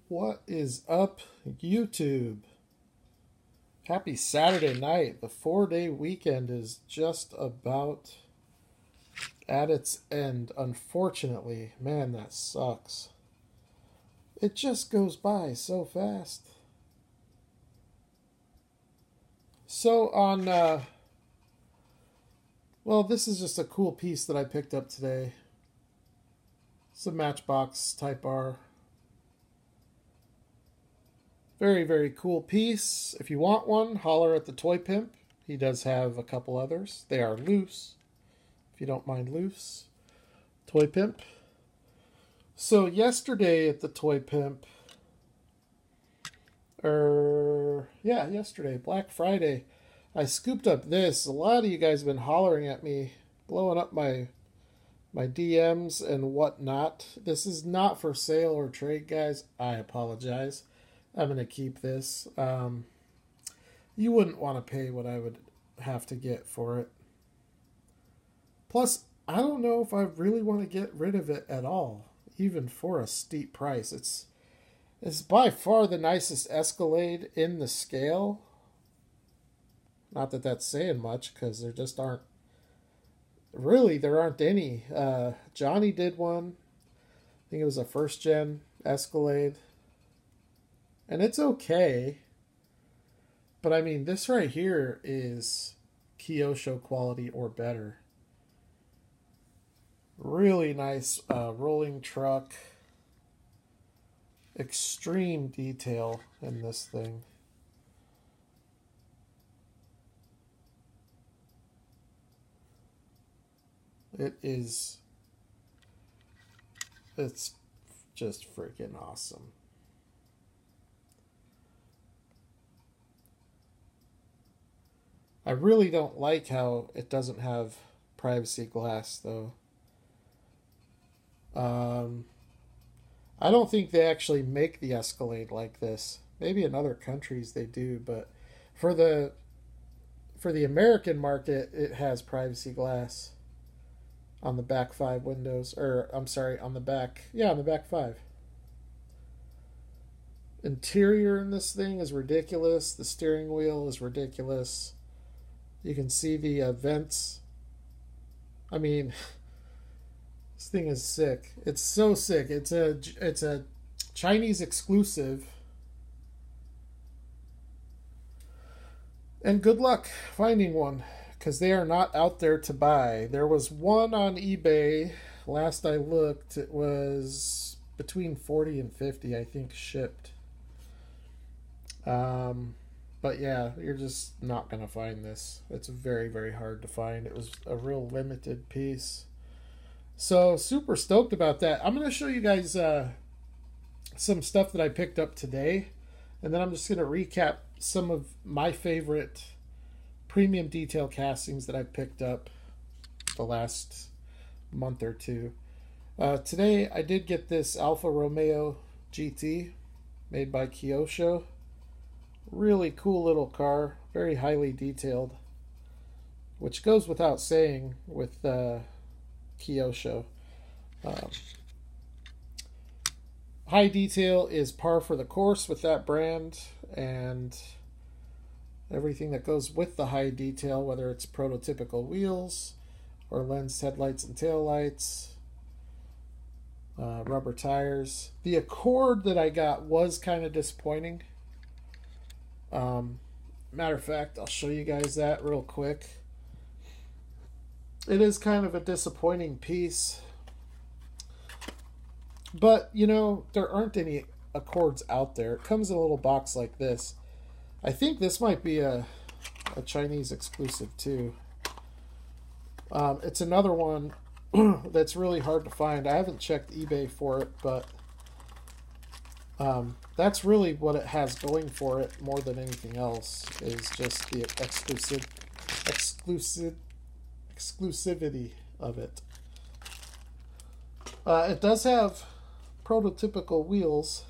What is up, YouTube? Happy Saturday night. The 4-day weekend is just about at its end, unfortunately. Man, that sucks. It just goes by so fast. So well, this is just a cool piece that I picked up today. It's a Matchbox Type R. Very, very cool piece. If you want one, holler at the Toy Pimp. He does have a couple others. They are loose, if you don't mind loose. Toy Pimp. So yesterday at the Toy Pimp, yesterday, Black Friday, I scooped up this. A lot of you guys have been hollering at me, blowing up my DMs and whatnot. This is not for sale or trade, guys. I apologize. I'm going to keep this. You wouldn't want to pay what I would have to get for it. Plus, I don't know if I really want to get rid of it at all, even for a steep price. It's by far the nicest Escalade in the scale. Not that that's saying much, because there just aren't. Really, there aren't any. Johnny did one. I think it was a first-gen Escalade. And it's okay. But I mean, this right here is Kyosho quality or better. Really nice rolling truck. Extreme detail in this thing. It's just freaking awesome. I really don't like how it doesn't have privacy glass, though. I don't think they actually make the Escalade like this. Maybe in other countries they do, but for the American market, it has privacy glass on the back 5 windows, or I'm sorry, on the back 5. Interior in this thing is ridiculous. The steering wheel is ridiculous. You can see the vents. I mean, this thing is sick. It's so sick. It's a Chinese exclusive. And good luck finding one, because they are not out there to buy. There was one on eBay. Last I looked, it was between 40 and 50, I think, shipped. But yeah, you're just not going to find this. It's very, very hard to find. It was a real limited piece. So, super stoked about that. I'm going to show you guys some stuff that I picked up today. And then I'm just going to recap some of my favorite premium detail castings that I've picked up the last month or two. Today, I did get this Alfa Romeo GT made by Kyosho. Really cool little car, very highly detailed, which goes without saying with Kyosho. High detail is par for the course with that brand, and everything that goes with the high detail, whether it's prototypical wheels or lensed headlights and taillights, rubber tires. The Accord that I got was kind of disappointing. Matter of fact, I'll show you guys that real quick. It is kind of a disappointing piece. But, you know, there aren't any Accords out there. It comes in a little box like this. I think this might be a Chinese exclusive too. It's another one that's really hard to find. I haven't checked eBay for it, but that's really what it has going for it more than anything else, is just the exclusivity of it. It does have prototypical wheels,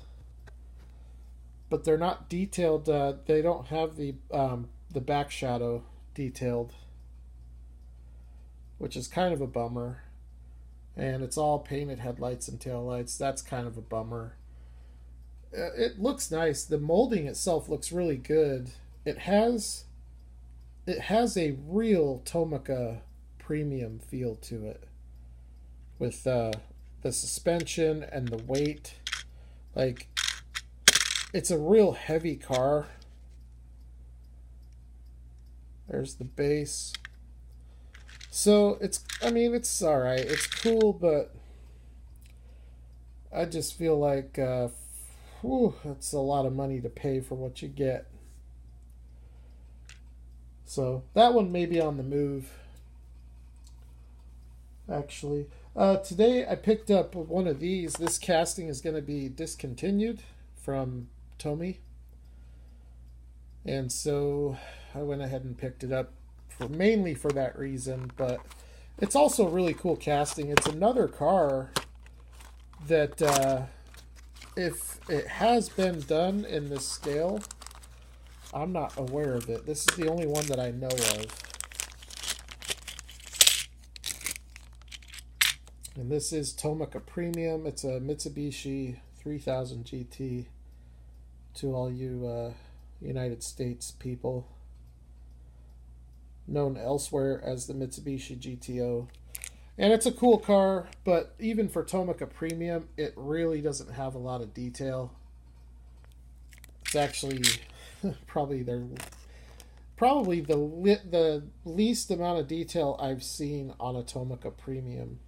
but they're not detailed. They don't have the back shadow detailed, which is kind of a bummer. And it's all painted headlights and taillights. That's kind of a bummer. it looks nice. The molding itself looks really good. It has a real Tomica premium feel to it, with the suspension and the weight. Like, it's a real heavy car. There's the base. So it's, I mean, it's all right. It's cool, but I just feel like that's a lot of money to pay for what you get. So that one may be on the move. Actually, today I picked up one of these. This casting is going to be discontinued from Tomy, and so I went ahead and picked it up mainly for that reason. But it's also a really cool casting. It's another car that if it has been done in this scale, I'm not aware of it. This is the only one that I know of. And this is Tomica Premium. It's a Mitsubishi 3000 GT, to all you United States people, known elsewhere as the Mitsubishi GTO. And it's a cool car, but even for Tomica Premium, it really doesn't have a lot of detail. It's actually probably the least amount of detail I've seen on a Tomica Premium.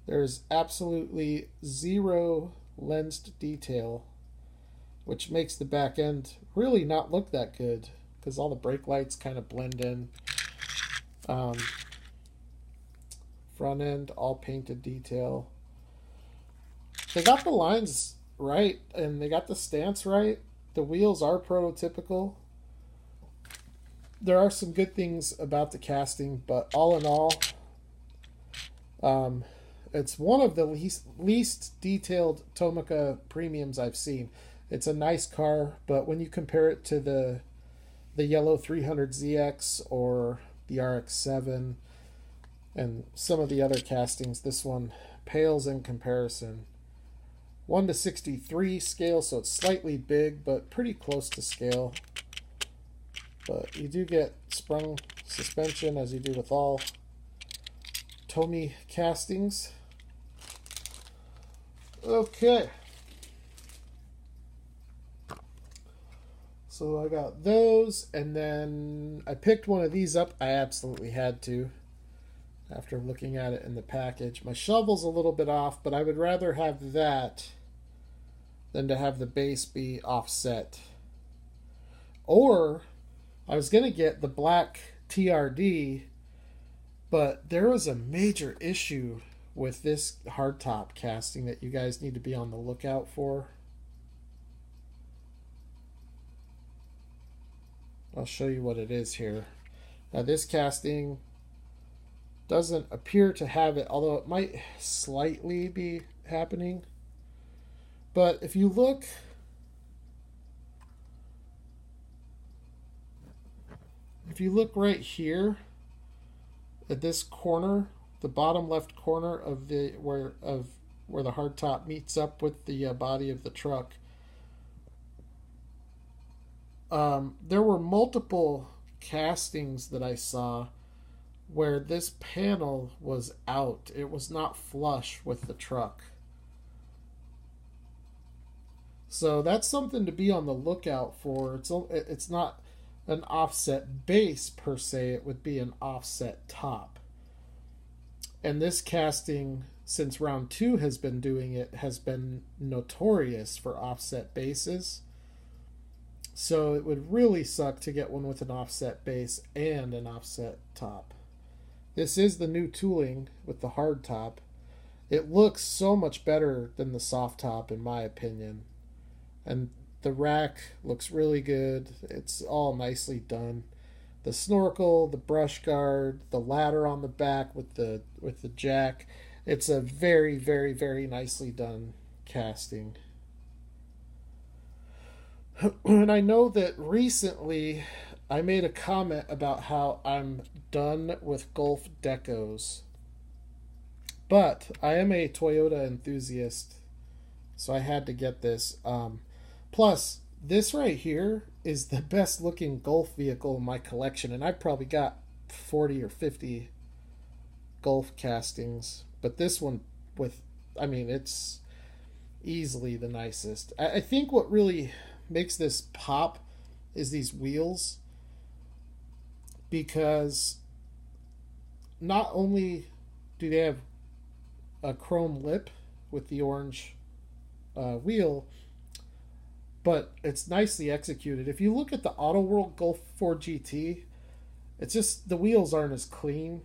There's absolutely zero lensed detail, which makes the back end really not look that good, because all the brake lights kind of blend in. Front end, all painted detail. They got the lines right, and they got the stance right. The wheels are prototypical. There are some good things about the casting, but all in all, it's one of the least detailed Tomica Premiums I've seen. It's a nice car, but when you compare it to the yellow 300ZX or the RX-7 and some of the other castings, this one pales in comparison. 1:63 scale, so it's slightly big, but pretty close to scale. But you do get sprung suspension, as you do with all Tomy castings. Okay. So I got those, and then I picked one of these up. I absolutely had to, after looking at it in the package. My shovel's a little bit off, but I would rather have that than to have the base be offset. Or I was going to get the black TRD, but there was a major issue with this hardtop casting that you guys need to be on the lookout for. I'll show you what it is here. Now, this casting doesn't appear to have it, although it might slightly be happening. But if you look, right here at this corner, the bottom left corner of where the hardtop meets up with the body of the truck, there were multiple castings that I saw where this panel was out. It was not flush with the truck. So that's something to be on the lookout for. It's not an offset base per se. It would be an offset top. And this casting, since round 2 has been doing it, has been notorious for offset bases. So it would really suck to get one with an offset base and an offset top. This is the new tooling with the hard top. It looks so much better than the soft top, in my opinion. And the rack looks really good. It's all nicely done. The snorkel, the brush guard, the ladder on the back with the jack. It's a very, very, very nicely done casting. And I know that recently I made a comment about how I'm done with Golf decos. But I am a Toyota enthusiast. So I had to get this. Plus, this right here is the best looking Golf vehicle in my collection, and I've probably got 40 or 50 Golf castings, but this one with, I mean, it's easily the nicest. I think what really makes this pop is these wheels, because not only do they have a chrome lip with the orange wheel, but it's nicely executed. If you look at the Auto World Golf 4 GT, it's just the wheels aren't as clean.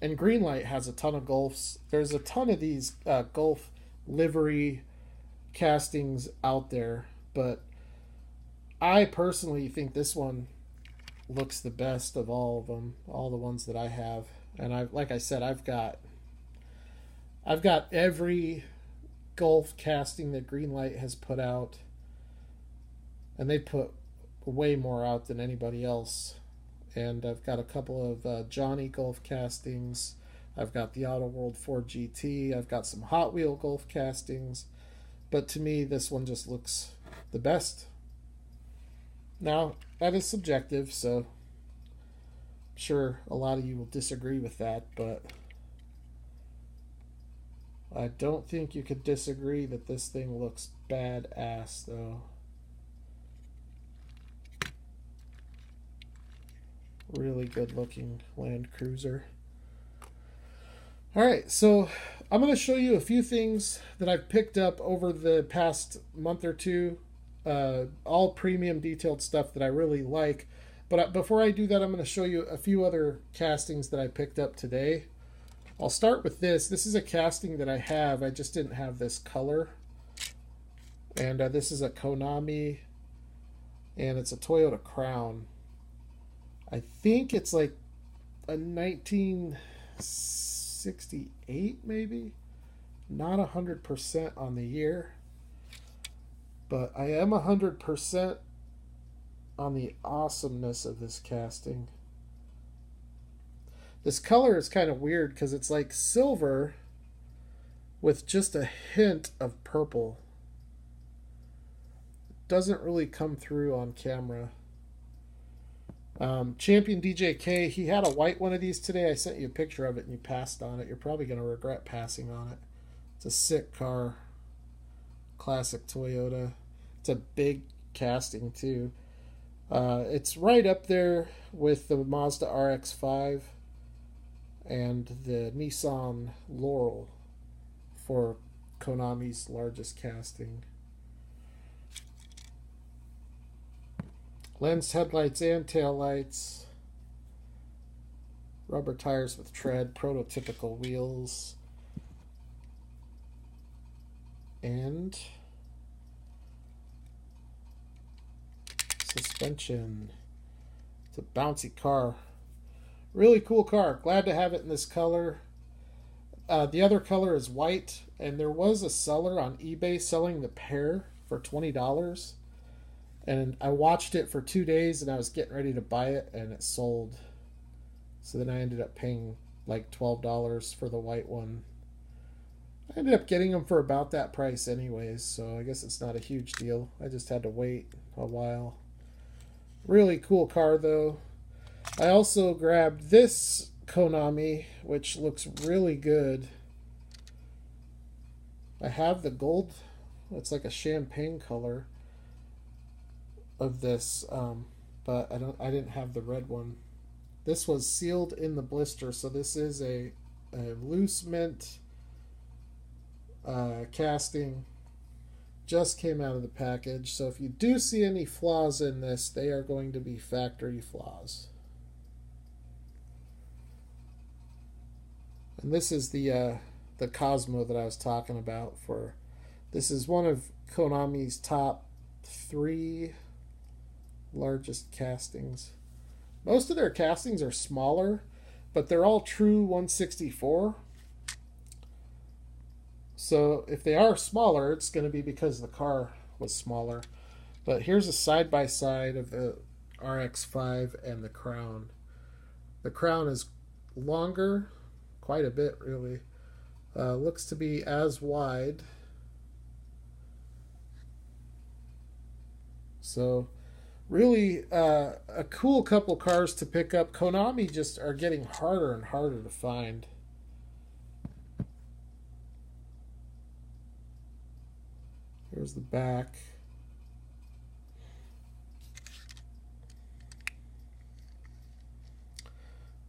And Greenlight has a ton of Golfs. There's a ton of these Golf livery castings out there, but I personally think this one looks the best of all of them, all the ones that I have. And I, like I said, I've got every Golf casting that Greenlight has put out, and they put way more out than anybody else. And I've got a couple of Johnny Golf castings. I've got the Auto World 4 GT. I've got some Hot Wheel Golf castings. But to me, this one just looks the best. Now, that is subjective, so I'm sure a lot of you will disagree with that, but I don't think you could disagree that this thing looks badass, though. Really good looking Land Cruiser. Alright, so I'm going to show you a few things that I've picked up over the past month or two. All premium detailed stuff that I really like. But before I do that, I'm going to show you a few other castings that I picked up today. I'll start with this. This is a casting that I have. I just didn't have this color. And this is a Konami, and it's a Toyota Crown. I think it's like a 1968 maybe. Not 100% on the year. But I am 100% on the awesomeness of this casting. This color is kind of weird because it's like silver with just a hint of purple. It doesn't really come through on camera. Champion DJK, he had a white one of these today. I sent you a picture of it and you passed on it. You're probably going to regret passing on it. It's a sick car. Classic Toyota. It's a big casting too. It's right up there with the Mazda RX-5 and the Nissan Laurel for Konami's largest casting. Lens, headlights, and taillights. Rubber tires with tread, prototypical wheels. And suspension. It's a bouncy car. Really cool car. Glad to have it in this color. The other color is white, and there was a seller on eBay selling the pair for $20. And I watched it for 2 days, and I was getting ready to buy it, and it sold. So then I ended up paying like $12 for the white one. I ended up getting them for about that price anyways, so I guess it's not a huge deal. I just had to wait a while. Really cool car, though. I also grabbed this Konami, which looks really good. I have the gold. It's like a champagne color of this, but I didn't have the red one. This was sealed in the blister, so this is a loose mint casting. Just came out of the package, so if you do see any flaws in this, they are going to be factory flaws. And this is the Cosmo that I was talking about. This is one of Konami's top 3 largest castings. Most of their castings are smaller, but they're all true 1/64. So if they are smaller, it's going to be because the car was smaller. But here's a side-by-side of the RX-5 and the Crown. The Crown is longer, quite a bit really. Looks to be as wide So really a cool couple cars to pick up. Konami just are getting harder and harder to find. Here's the back.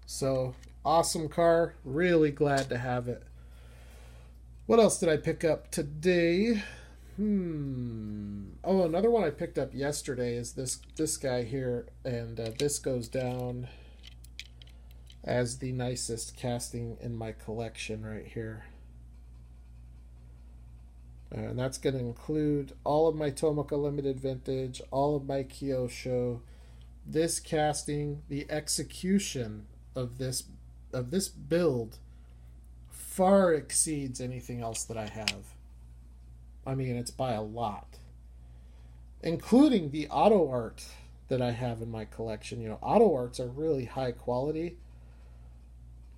So awesome car. Really glad to have it. What else did I pick up today? Oh, another one I picked up yesterday is this guy here, and this goes down as the nicest casting in my collection right here. And that's going to include all of my Tomica Limited Vintage, all of my Kyosho. This casting, the execution of this build far exceeds anything else that I have. I mean, it's by a lot. Including the auto art that I have in my collection. You know, auto arts are really high quality.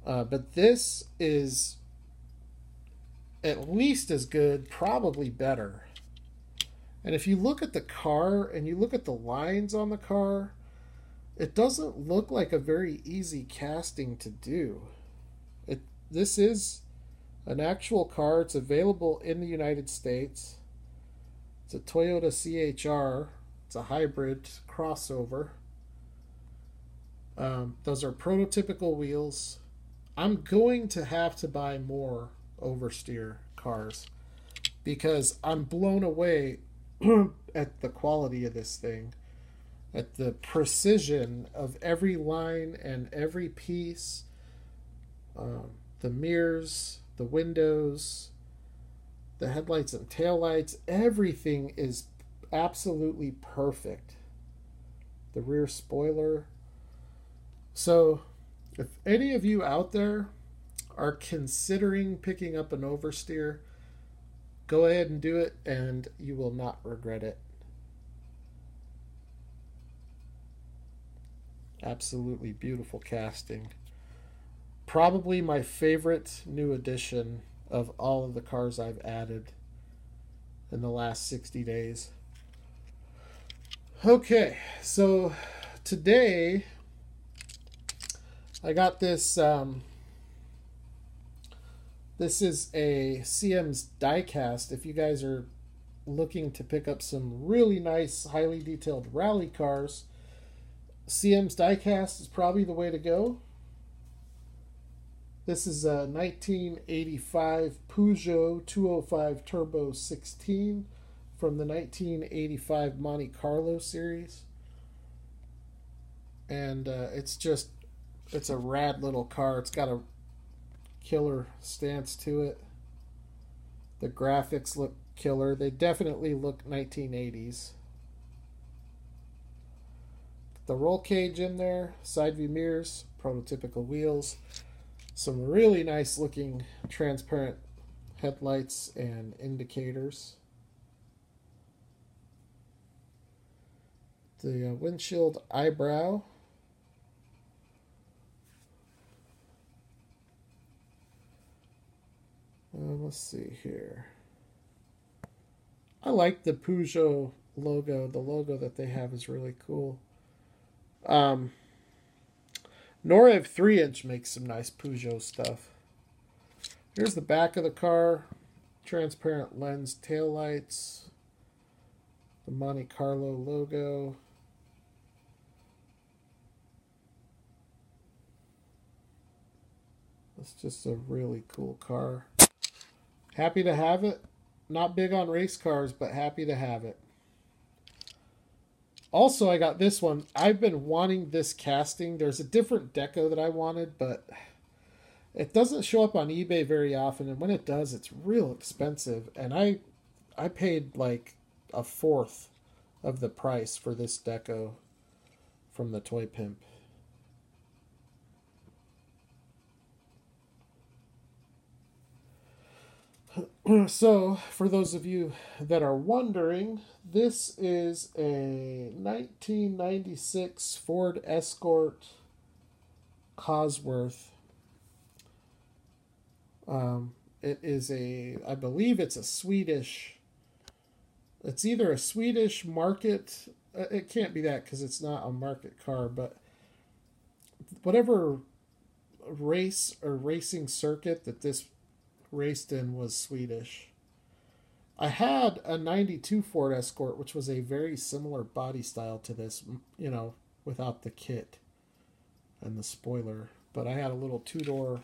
But this is at least as good, probably better. And if you look at the car and you look at the lines on the car, it doesn't look like a very easy casting to do. This is an actual car. It's available in the United States. It's a Toyota CHR. It's a hybrid crossover. Those are prototypical wheels. I'm going to have to buy more oversteer cars because I'm blown away at the quality of this thing, at the precision of every line and every piece. The mirrors, the windows, the headlights and taillights, everything is absolutely perfect. The rear spoiler. So if any of you out there are considering picking up an oversteer, go ahead and do it, and you will not regret it. Absolutely beautiful casting. Probably my favorite new addition of all of the cars I've added in the last 60 days. Okay, so today I got this. This is a CM's Diecast. If you guys are looking to pick up some really nice, highly detailed rally cars, CM's Diecast is probably the way to go. This is a 1985 Peugeot 205 Turbo 16 from the 1985 Monte Carlo series. And it's a rad little car. It's got a killer stance to it. The graphics look killer. They definitely look 1980s. The roll cage in there, side view mirrors, prototypical wheels. Some really nice looking transparent headlights and indicators. The windshield eyebrow. Let's see here. I like the Peugeot logo. The logo that they have is really cool. Norev 3-inch makes some nice Peugeot stuff. Here's the back of the car. Transparent lens taillights. The Monte Carlo logo. It's just a really cool car. Happy to have it. Not big on race cars, but happy to have it. Also, I got this one. I've been wanting this casting. There's a different deco that I wanted, but it doesn't show up on eBay very often. And when it does, it's real expensive. And I paid like a fourth of the price for this deco from the Toy Pimp. So, for those of you that are wondering, this is a 1996 Ford Escort Cosworth. It is I believe it's a Swedish, it's either a Swedish market it can't be that because it's not a market car, but whatever race or racing circuit that this raced in was Swedish. I had a 92 Ford Escort, which was a very similar body style to this, you know, without the kit and the spoiler. But I had a little two-door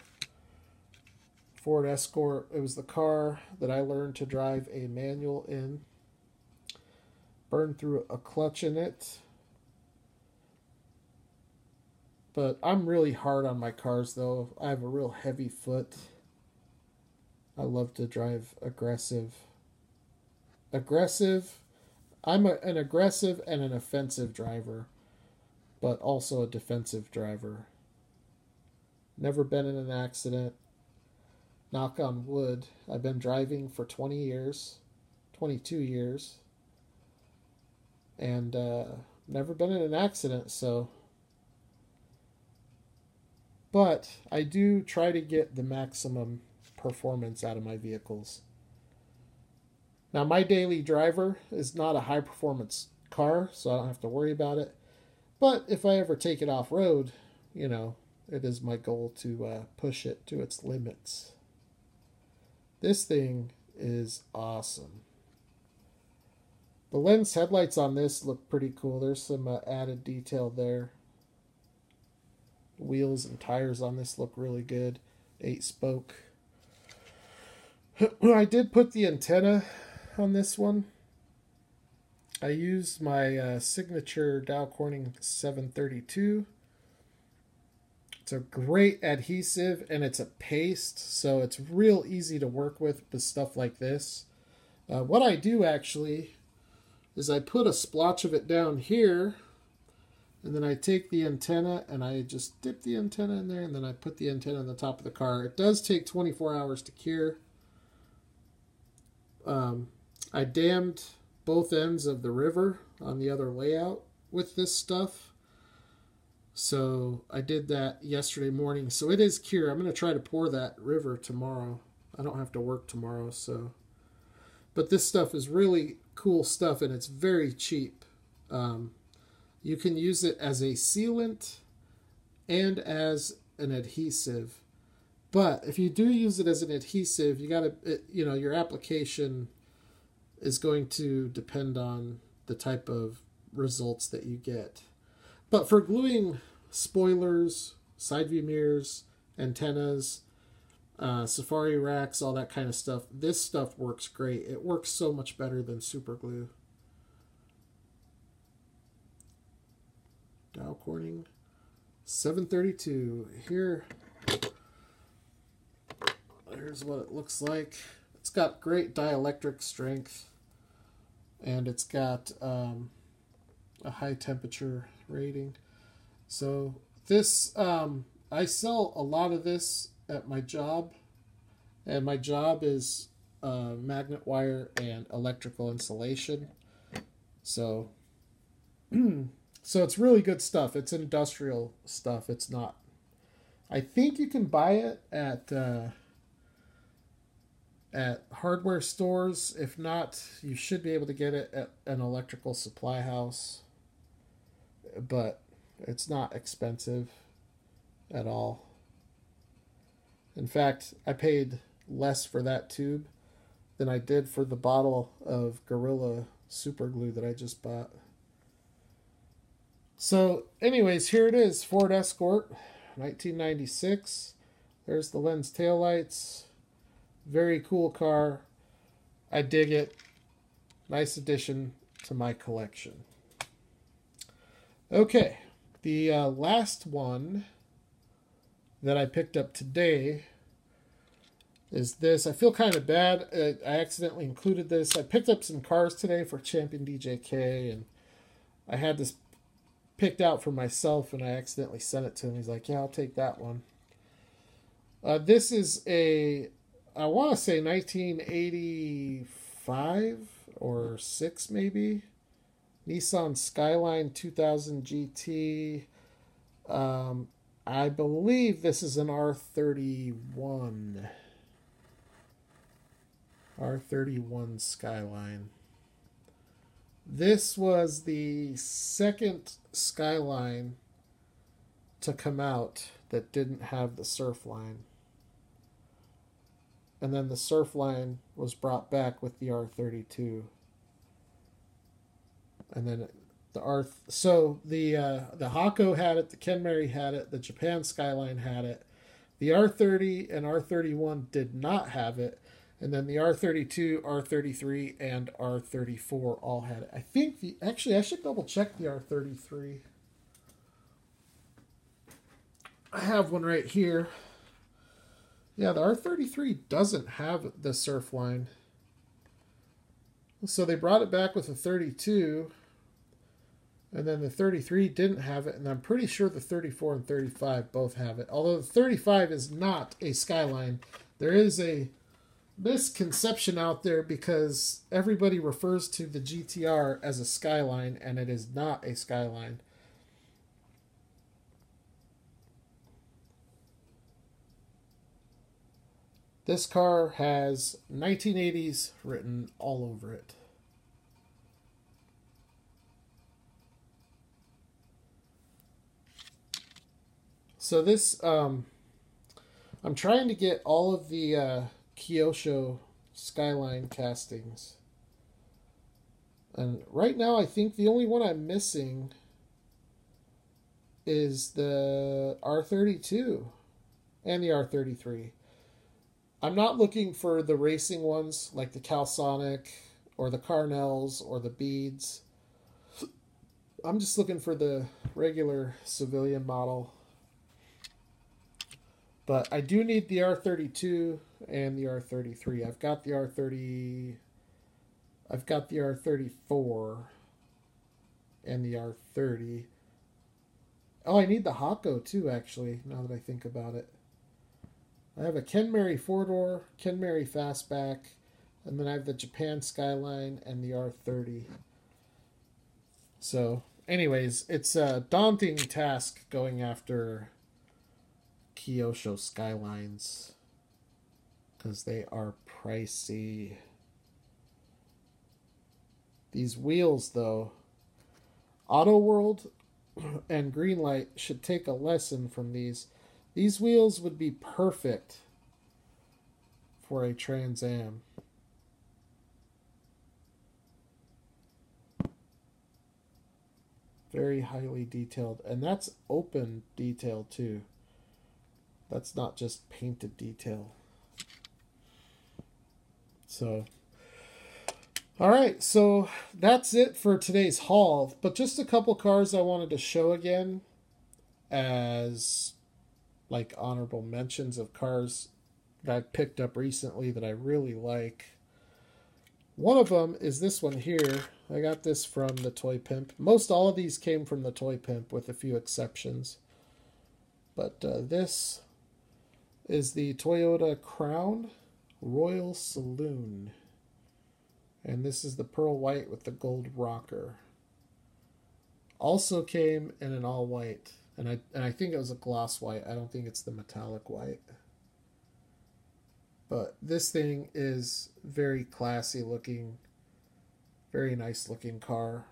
Ford Escort. It was the car that I learned to drive a manual in. Burned through a clutch in it. But I'm really hard on my cars, though. I have a real heavy foot. I love to drive aggressive. I'm an aggressive and an offensive driver, but also a defensive driver. Never been in an accident. Knock on wood. I've been driving for 20 years, 22 years, and never been in an accident, so. But I do try to get the maximum performance out of my vehicles. Now, my daily driver is not a high performance car, so I don't have to worry about it. But if I ever take it off road, you know, it is my goal to push it to its limits. This thing is awesome. The lens headlights on this look pretty cool. There's some added detail there. Wheels and tires on this look really good. 8-spoke. I did put the antenna on this one. I used my signature Dow Corning 732. It's a great adhesive and it's a paste, so it's real easy to work with stuff like this. What I do actually is I put a splotch of it down here, and then I take the antenna and I just dip the antenna in there, and then I put the antenna on the top of the car. It does take 24 hours to cure. I dammed both ends of the river on the other layout with this stuff. So I did that yesterday morning. So it is cure. I'm going to try to pour that river tomorrow. I don't have to work tomorrow, so. But this stuff is really cool stuff, and it's very cheap. You can use it as a sealant and as an adhesive. But if you do use it as an adhesive, you gotta, you know, your application is going to depend on the type of results that you get. But for gluing spoilers, side view mirrors, antennas, safari racks, all that kind of stuff, this stuff works great. It works so much better than super glue. Dow Corning 732. Here's what it looks like. It's got great dielectric strength, and it's got a high temperature rating. So this, I sell a lot of this at my job, and my job is magnet wire and electrical insulation. So, so it's really good stuff. It's industrial stuff. It's not. I think you can buy it at hardware stores. If not, you should be able to get it at an electrical supply house. But it's not expensive at all. In fact, I paid less for that tube than I did for the bottle of Gorilla Super Glue that I just bought. So anyways, here it is, Ford Escort, 1996. There's the lens taillights. Very cool car. I dig it. Nice addition to my collection. Okay, the last one that I picked up today is this. I feel kind of bad. I accidentally included this. I picked up some cars today for Champion DJK, and I had this picked out for myself, and I accidentally sent it to him. He's like, yeah, I'll take that one. This is a, I want to say 1985 or 6 maybe. Nissan Skyline 2000 GT. I believe this is an R31. R31 Skyline. This was the second Skyline to come out that didn't have the surf line. And then the surf line was brought back with the R32. And then the Hako had it, the Kenmari had it, the Japan Skyline had it. The R30 and R31 did not have it. And then the R32, R33, and R34 all had it. I think actually I should double check the R33. I have one right here. Yeah, the R33 doesn't have the surf line. So they brought it back with the 32. And then the 33 didn't have it. And I'm pretty sure the 34 and 35 both have it. Although the 35 is not a Skyline. There is a misconception out there because everybody refers to the GTR as a Skyline, and it is not a Skyline. This car has 1980s written all over it. So this, I'm trying to get all of the Kyosho Skyline castings. And right now I think the only one I'm missing is the R32 and the R33. I'm not looking for the racing ones like the Calsonic or the Carnells or the Beads. I'm just looking for the regular civilian model. But I do need the R32 and the R33. I've got the R34 and the R30. Oh, I need the Hako too, actually, now that I think about it. I have a Kenmari 4-door, Kenmari Fastback, and then I have the Japan Skyline and the R30. So, anyways, it's a daunting task going after Kyosho Skylines because they are pricey. These wheels, though, Auto World and Greenlight should take a lesson from these. These wheels would be perfect for a Trans Am. Very highly detailed. And that's open detail too. That's not just painted detail. So, alright, so that's it for today's haul. But just a couple cars I wanted to show again as like honorable mentions of cars that I've picked up recently that I really like. One of them is this one here. I got this from the Toy Pimp. Most all of these came from the Toy Pimp with a few exceptions. But this is the Toyota Crown Royal Saloon. And this is the pearl white with the gold rocker. Also came in an all white. And I think it was a gloss white. I don't think it's the metallic white. But this thing is very classy looking. Very nice looking car.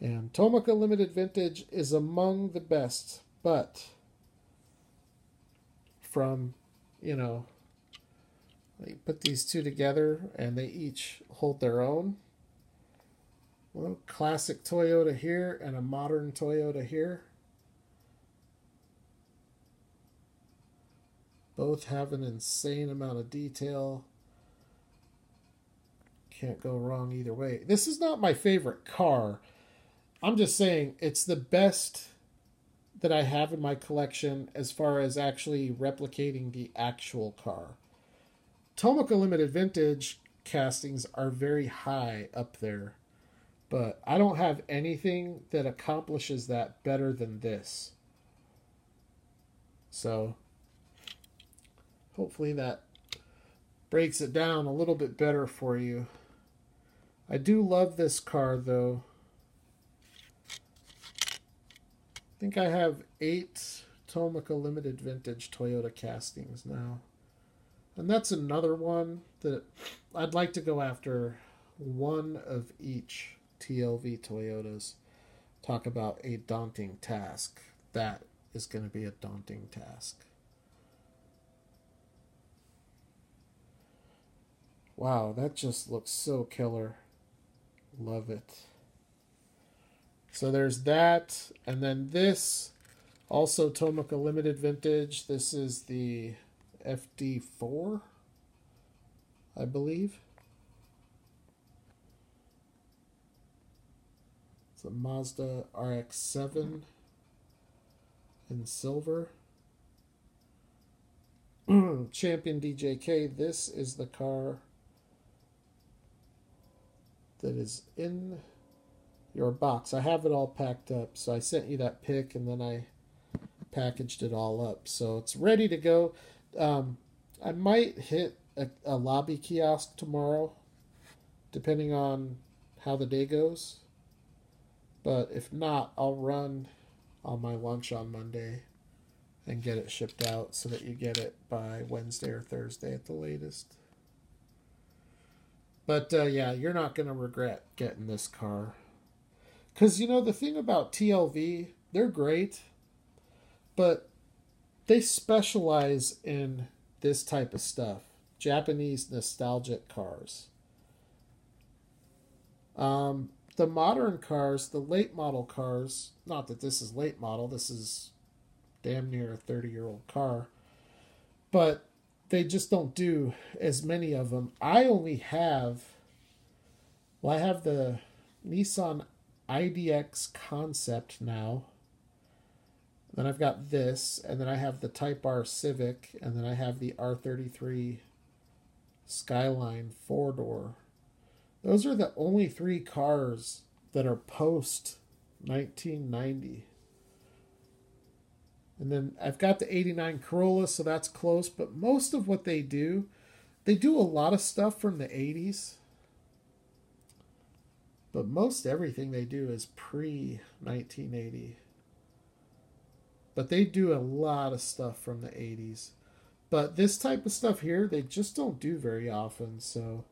And Tomica Limited Vintage is among the best. But from, you know, you put these two together and they each hold their own. A little classic Toyota here and a modern Toyota here. Both have an insane amount of detail. Can't go wrong either way. This is not my favorite car. I'm just saying it's the best that I have in my collection as far as actually replicating the actual car. Tomica Limited Vintage castings are very high up there. But I don't have anything that accomplishes that better than this. So hopefully that breaks it down a little bit better for you. I do love this car, though. I think I have 8 Tomica Limited Vintage Toyota castings now. And that's another one that I'd like to go after one of each TLV Toyotas. Talk about a daunting task. That is going to be a daunting task. Wow, that just looks so killer. Love it. So there's that. And then this, also Tomica Limited Vintage. This is the FD4, I believe. It's a Mazda RX-7 in silver. Champion DJK. This is the car that is in your box. I have it all packed up. So I sent you that pic and then I packaged it all up. So it's ready to go. I might hit a lobby kiosk tomorrow, depending on how the day goes. But if not, I'll run on my lunch on Monday and get it shipped out so that you get it by Wednesday or Thursday at the latest. But yeah, you're not going to regret getting this car. Because, you know, the thing about TLV, they're great, but they specialize in this type of stuff. Japanese nostalgic cars. The modern cars, the late model cars, not that this is late model, this is damn near a 30-year-old car, but they just don't do as many of them. I only have, well, I have the Nissan IDX Concept now. Then I've got this, and then I have the Type R Civic, and then I have the R33 Skyline 4-door. Those are the only 3 cars that are post 1990. And then I've got the 89 Corolla, so that's close. But most of what they do a lot of stuff from the 80s. But most everything they do is pre-1980. But they do a lot of stuff from the 80s. But this type of stuff here, they just don't do very often, so...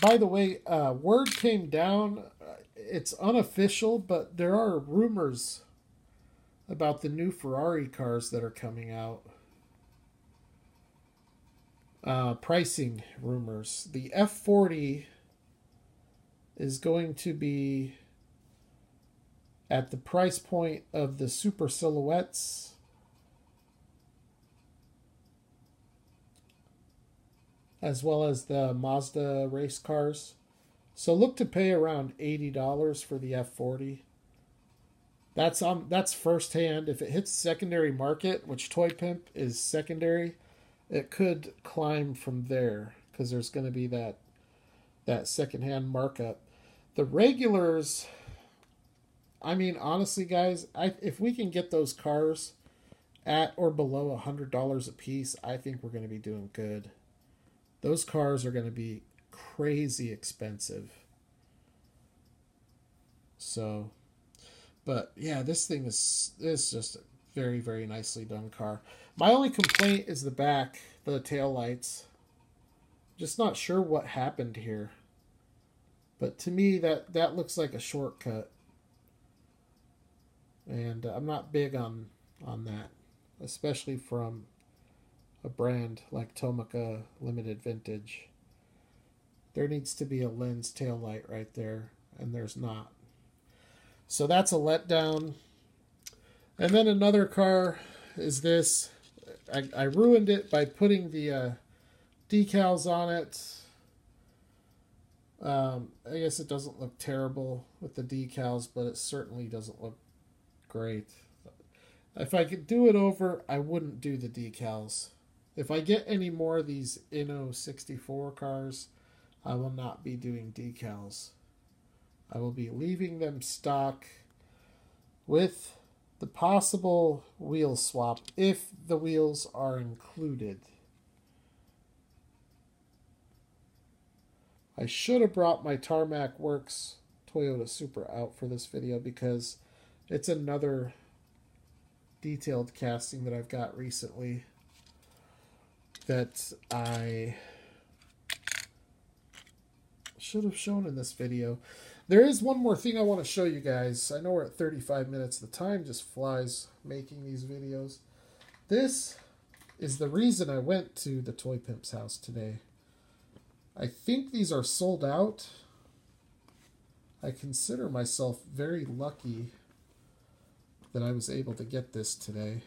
By the way, word came down, it's unofficial, but there are rumors about the new Ferrari cars that are coming out. Pricing rumors. The F40 is going to be at the price point of the Super Silhouettes. As well as the Mazda race cars. So look to pay around $80 for the F40. That's first hand. If it hits secondary market, which Toy Pimp is secondary, it could climb from there because there's going to be that secondhand markup. The regulars, I mean, honestly, guys, if we can get those cars at or below $100 a piece, I think we're going to be doing good. Those cars are going to be crazy expensive. So, but yeah, this thing is just a very, very nicely done car. My only complaint is the back, the taillights. Just not sure what happened here. But to me, that looks like a shortcut. And I'm not big on that, especially from a brand like Tomica Limited Vintage. There needs to be a lens taillight right there, and there's not. So that's a letdown. And then another car is this. I ruined it by putting the decals on it. I guess it doesn't look terrible with the decals, but it certainly doesn't look great. If I could do it over, I wouldn't do the decals. If I get any more of these Inno 64 cars, I will not be doing decals. I will be leaving them stock with the possible wheel swap if the wheels are included. I should have brought my Tarmac Works Toyota Supra out for this video because it's another detailed casting that I've got recently that I should have shown in this video. There is one more thing I want to show you guys. I know we're at 35 minutes. The time just flies making these videos. This is the reason I went to the Toy Pimp's house today. I think these are sold out. I consider myself very lucky that I was able to get this today.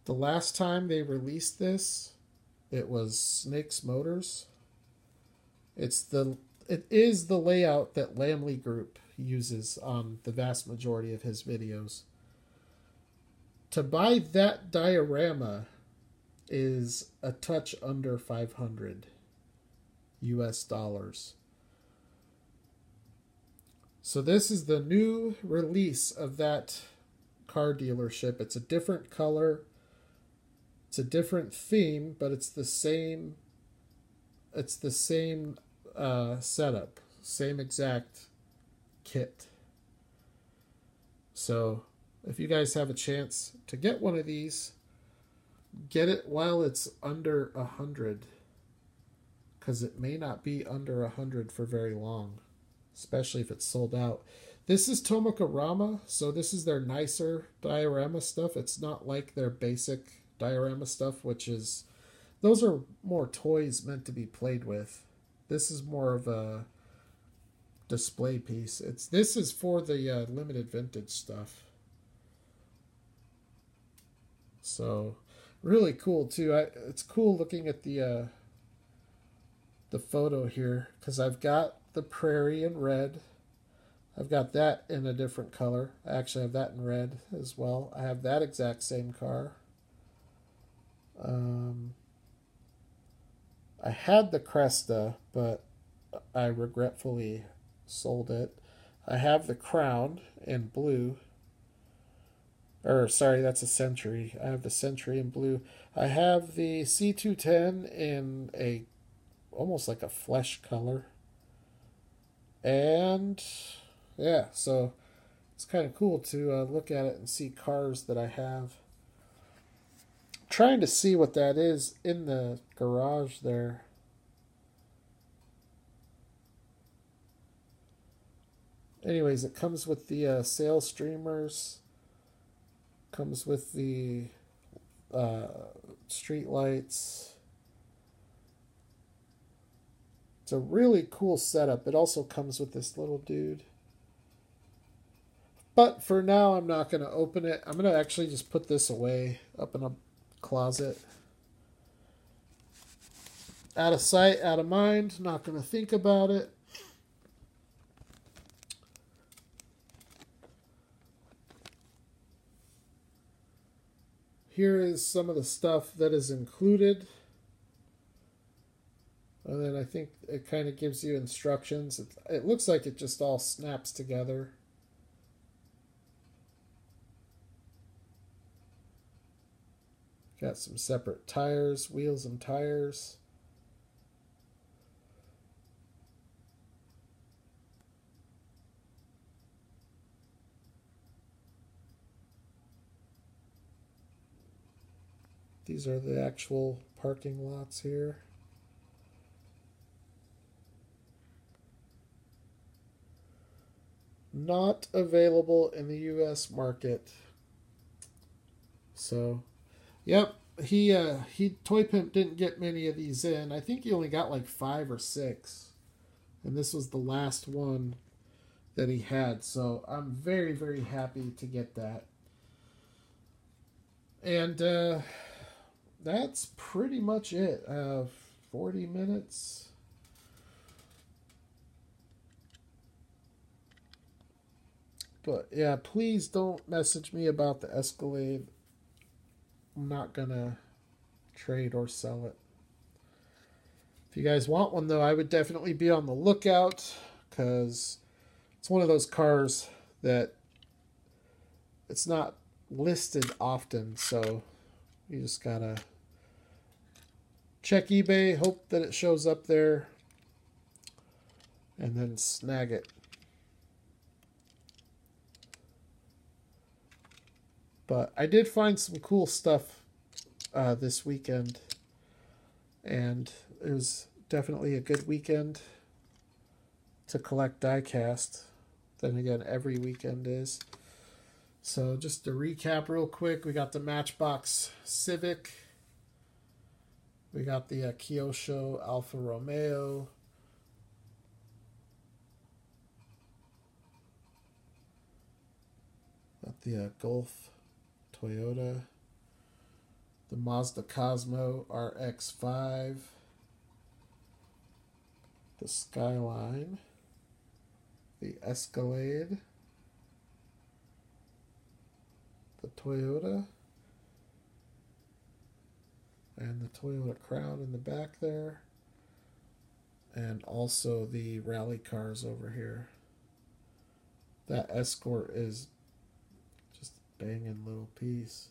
The last time they released this, it was Snake's Motors. It is the layout that Lamley Group uses on the vast majority of his videos. To buy that diorama is a touch under 500 US dollars. So this is the new release of that car dealership. It's a different color. It's a different theme, but it's the same. It's the same setup, same exact kit. So if you guys have a chance to get one of these, get it while it's under 100, because it may not be under 100 for very long, especially if it's sold out. This is Tomicarama, so this is their nicer diorama stuff. It's not like their basic diorama stuff, which is, those are more toys meant to be played with. This is more of a display piece. This is for the limited vintage stuff. So really cool too. It's cool looking at the photo here, because I've got the prairie in red. I've got that in a different color. I actually have that in red as well. I have that exact same car. I had the Cresta, but I regretfully sold it. I have the Crown in blue. Or, sorry, that's a Century. I have the Century in blue. I have the C210 in a almost like a flesh color. And, yeah, so it's kind of cool to look at it and see cars that I have. Trying to see what that is in the garage there. Anyways, it comes with the sail streamers. Comes with the street lights. It's a really cool setup. It also comes with this little dude. But for now, I'm not going to open it. I'm going to actually just put this away up in a closet. Out of sight, out of mind. Not going to think about it. Here is some of the stuff that is included. And then I think it kind of gives you instructions. It looks like it just all snaps together. Got some separate tires, wheels and tires. These are the actual parking lots here. Not available in the US market. So, yep, Toy Pimp didn't get many of these in. I think he only got like 5 or 6. And this was the last one that he had. So I'm very, very happy to get that. And that's pretty much it. 40 minutes. But yeah, please don't message me about the Escalade. I'm not gonna trade or sell it. If you guys want one though, I would definitely be on the lookout, because it's one of those cars that it's not listed often, so you just gotta check eBay, hope that it shows up there, and then snag it. But I did find some cool stuff this weekend, and it was definitely a good weekend to collect diecast. Then again, every weekend is. So just to recap real quick, we got the Matchbox Civic, we got the Kyosho Alfa Romeo, got the Golf Toyota, the Mazda Cosmo RX-5, the Skyline, the Escalade, the Toyota, and the Toyota Crown in the back there, and also the rally cars over here. That Escort is just a banging little piece.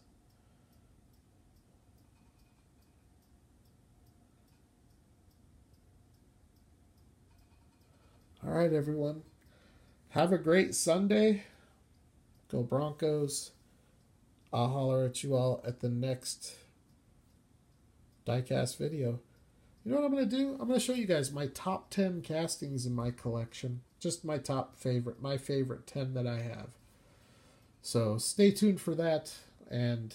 All right, everyone. Have a great Sunday. Go Broncos. I'll holler at you all at the next diecast video. You know what I'm going to do? I'm going to show you guys my top 10 castings in my collection. Just my favorite 10 that I have. So stay tuned for that, and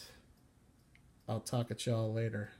I'll talk at y'all later.